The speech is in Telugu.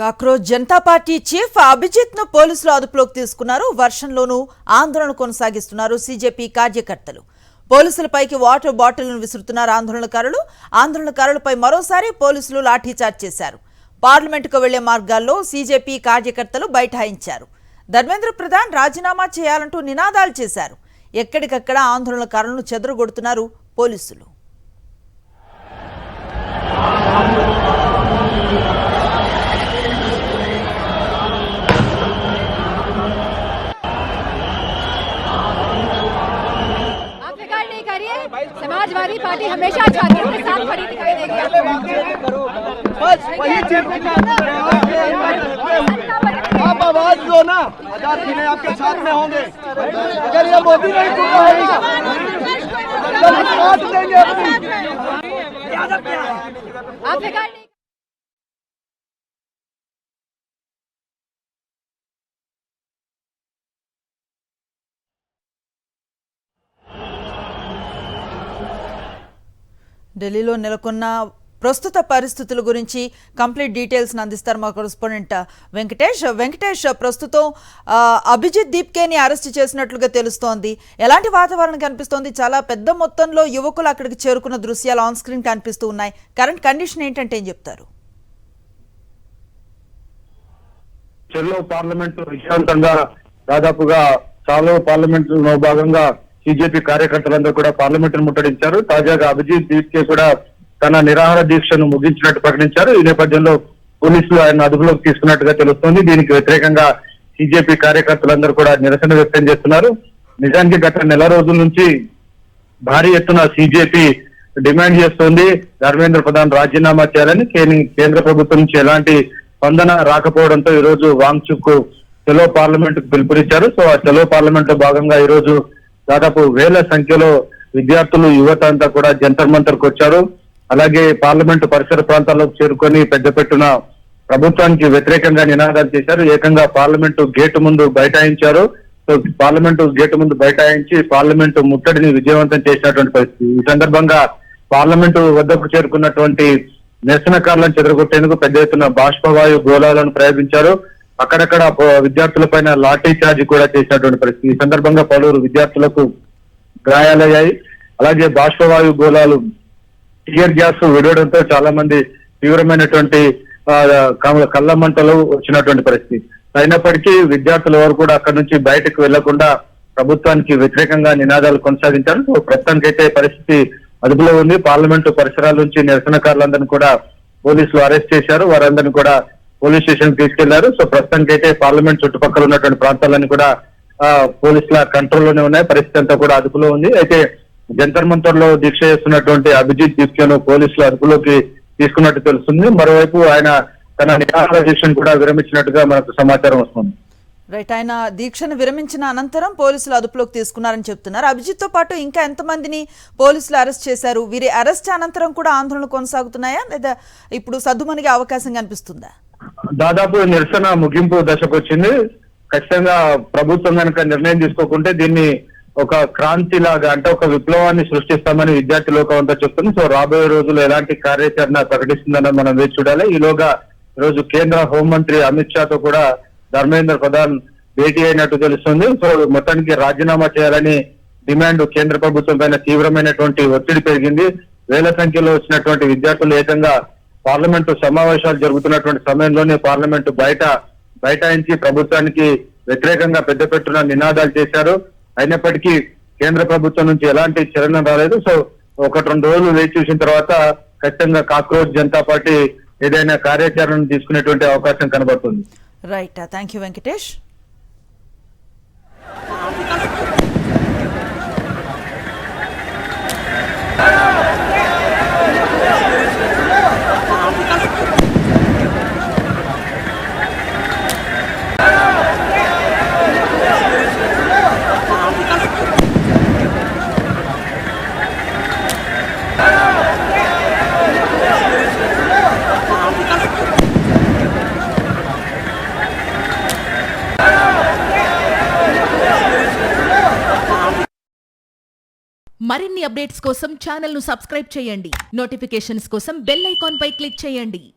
Cockroach Janata Party chief Abhijit ను పోలీసులు అదుపులోకి తీసుకున్నారు. వర్షంలోనూ ఆందోళన కొనసాగిస్తున్నారు సీజేపీ కార్యకర్తలు. పోలీసులపైకి వాటర్ బాటిల్ను విసురుతున్నారు ఆందోళనకారులపై మరోసారి పోలీసులు లాఠీచార్జ్ చేశారు. పార్లమెంటుకు వెళ్లే మార్గాల్లో సీజేపీ కార్యకర్తలు బైఠాయించారు. ధర్మేంద్ర ప్రధాన్ రాజీనామా చేయాలంటూ నినాదాలు చేశారు. ఎక్కడికక్కడ ఆందోళనకారులను చెదరగొడుతున్నారు పోలీసులు. समाजवादी पार्टी हमेशा छात्रों के साथ खड़ी दिखाई देगी। आप आवाज दो ना, आजाद जी ने आपके साथ में होंगे। अगर ये मोदी नहीं काट देंगे अपनी। ఢిల్లీలో నెలకొన్న ప్రస్తుత పరిస్థితుల గురించి కంప్లీట్ డీటెయిల్స్ అందిస్తారు మా కరెస్పాండెంట్ వెంకటేష్. ప్రస్తుతం అభిజిత్ దీప్కేని అరెస్ట్ చేసినట్లుగా తెలుస్తోంది. ఎలాంటి వాతావరణం కనిపిస్తోంది? చాలా పెద్ద మొత్తంలో యువకులు అక్కడికి చేరుకున్న దృశ్యాలు ఆన్ స్క్రీన్ కనిపిస్తూ ఉన్నాయి. కరెంట్ కండిషన్ ఏంటంటే ఏం చెప్తారు? చెల్లో పార్లమెంట్ విజయవంతంగా దాదాపుగా చాలా పార్లమెంట్లో భాగంగా బీజేపీ కార్యకర్తలందరూ కూడా పార్లమెంట్ ముట్టడించారు. తాజాగా అభిజిత్ దీప్కే కూడా తన నిరాహార దీక్షను ముగించినట్టు ప్రకటించారు. ఈ నేపథ్యంలో పోలీసులు ఆయన అదుపులోకి తీసుకున్నట్టుగా తెలుస్తోంది. దీనికి వ్యతిరేకంగా బీజేపీ కార్యకర్తలందరూ కూడా నిరసన వ్యక్తం చేస్తున్నారు. నిజానికి గత నెల రోజుల నుంచి భారీ ఎత్తున బీజేపీ డిమాండ్ చేస్తోంది ధర్మేంద్ర ప్రధాన్ రాజీనామా చేయాలని. కేంద్ర ప్రభుత్వం నుంచి ఎలాంటి స్పందన రాకపోవడంతో ఈ రోజు వాంగ్చుక్ చలో పార్లమెంట్ కు పిలుపునిచ్చారు. సో ఆ చలో పార్లమెంట్ లో భాగంగా ఈ రోజు దాదాపు వేల సంఖ్యలో విద్యార్థులు యువత అంతా కూడా జంతర్ మంతర్ కు వచ్చారు. అలాగే పార్లమెంటు పరిసర ప్రాంతాల్లోకి చేరుకొని పెద్ద పెట్టున ప్రభుత్వానికి వ్యతిరేకంగా నినాదాలు చేశారు. ఏకంగా పార్లమెంటు గేటు ముందు బైఠాయించారు. సో పార్లమెంటు గేటు ముందు బైఠాయించి పార్లమెంటు ముట్టడిని విజయవంతం చేసినటువంటి పరిస్థితి. ఈ సందర్భంగా పార్లమెంటు వద్దకు చేరుకున్నటువంటి నిరసనకారులను చెదరగొట్టేందుకు పెద్ద ఎత్తున బాష్పవాయు గోళాలను ప్రయోగించారు. అక్కడక్కడ విద్యార్థులపైన లాఠీ చార్జ్ కూడా చేసినటువంటి పరిస్థితి. ఈ సందర్భంగా పలువురు విద్యార్థులకు గాయాలయ్యాయి. అలాగే బాష్పవాయు గోళాలు టియర్ గ్యాస్ విడవడంతో చాలా మంది తీవ్రమైనటువంటి కళ్ళ మంటలు వచ్చినటువంటి పరిస్థితి. అయినప్పటికీ విద్యార్థుల వారు కూడా అక్కడి నుంచి బయటకు వెళ్లకుండా ప్రభుత్వానికి వ్యతిరేకంగా నినాదాలు కొనసాగించారు. సో ప్రస్తుతానికైతే పరిస్థితి అదుపులో ఉంది. పార్లమెంటు పరిసరాల నుంచి నిరసనకారులందరినీ కూడా పోలీసులు అరెస్ట్ చేశారు. వారందరినీ కూడా పోలీస్ స్టేషన్ తీసుకెళ్లారు. సో ప్రస్తుతానికైతే పార్లమెంట్ చుట్టుపక్కల ఉన్నటువంటి ప్రాంతాలన్నీ కూడా పోలీసుల కంట్రోల్లోనే ఉన్నాయి. పరిస్థితి అంతా కూడా అదుపులో ఉంది. అయితే జంతర్ మంతర్ లో దీక్ష చేస్తున్నటువంటి అభిజిత్ దీప్కేను పోలీసులు అదుపులోకి తీసుకున్నట్టు తెలుస్తుంది. మరోవైపు ఆయన తన నిరాహార దీక్షను కూడా విరమించినట్టుగా మనకు సమాచారం వస్తుంది. రైట్, ఆయన దీక్షను విరమించిన అనంతరం పోలీసులు అదుపులోకి తీసుకున్నారని చెప్తున్నారు. అభిజిత్ తో పాటు ఇంకా ఎంతమందిని పోలీసులు అరెస్ట్ చేశారు? వీరి అరెస్ట్ అనంతరం కూడా ఆందోళనలు కొనసాగుతున్నాయా లేదా ఇప్పుడు సద్దుమణిగే అవకాశం కనిపిస్తుందా? దాదాపు నిరసన ముగింపు దశకు వచ్చింది. ఖచ్చితంగా ప్రభుత్వం కనుక నిర్ణయం తీసుకోకుంటే దీన్ని ఒక క్రాంతి లాగా అంటే ఒక విప్లవాన్ని సృష్టిస్తామని విద్యార్థి లోకం అంతా చెప్తుంది. సో రాబోయే రోజుల్లో ఎలాంటి కార్యాచరణ ప్రకటిస్తుందని మనం వేచి చూడాలి. ఈలోగా ఈరోజు కేంద్ర హోంమంత్రి అమిత్ షాతో కూడా ధర్మేంద్ర ప్రధాన్ భేటీ అయినట్టు తెలుస్తుంది. సో మొత్తానికి రాజీనామా చేయాలని డిమాండ్ కేంద్ర ప్రభుత్వం పైన తీవ్రమైనటువంటి ఒత్తిడి పెరిగింది. వేల సంఖ్యలో వచ్చినటువంటి విద్యార్థులు ఏకంగా పార్లమెంటు సమావేశాలు జరుగుతున్నటువంటి సమయంలోనే పార్లమెంటు బైఠాయించి ప్రభుత్వానికి వ్యతిరేకంగా పెద్ద పెట్టున నినాదాలు చేశారు. అయినప్పటికీ కేంద్ర ప్రభుత్వం నుంచి ఎలాంటి చలనం రాలేదు. సో 1-2 రోజులు వేచి చూసిన తర్వాత ఖచ్చితంగా కాక్రోజ్ జనతా పార్టీ ఏదైనా కార్యాచరణ తీసుకునేటువంటి అవకాశం కనబడుతుంది. Right, thank you Venkatesh. మరిన్ని అప్డేట్స్ కోసం ఛానల్ ను సబ్స్క్రైబ్ చేయండి. నోటిఫికేషన్స్ కోసం బెల్ ఐకాన్ పై క్లిక్ చేయండి.